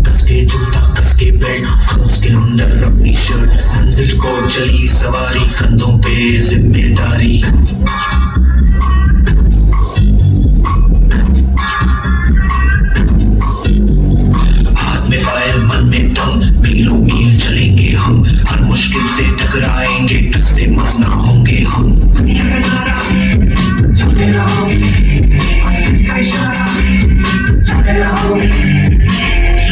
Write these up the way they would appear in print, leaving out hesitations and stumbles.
कसके जूता कसके बेल्ट उसके अंदर अपनी शर्ट मंजिल को चली सवारी कंधों पे जिम्मेदारी हाथ में फाइल मन में दम मीलों मील चलेंगे हम हर मुश्किल से टकराएंगे टस से मस ना होंगे हम दुनिया का नारा सुने रहो मंजिल का इशारा सुने रहो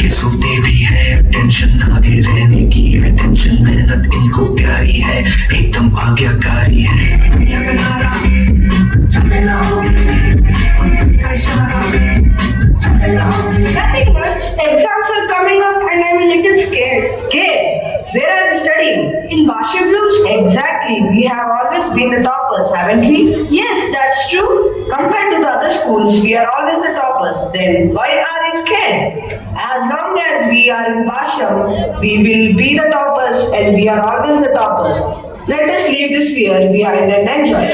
ये सोते भी है टेंशन आगे रहने की है टेंशन मेहनत इनको प्यारी है एकदम आज्ञाकारी है दुनिया का नारा सुने रहो मंजिल का इशारा सुने रहो Nothing much. Exams are coming up and I'm a little scared. Scared? Where are you studying? In Bashir Blues? Exactly. We have always been the toppers, haven't we? Yes, that's true. Compared to the other schools, we are always the toppers. Then why are you scared? As long as we are in Basham, we will be the toppers and we are always the toppers. Let us leave this fear behind and enjoy.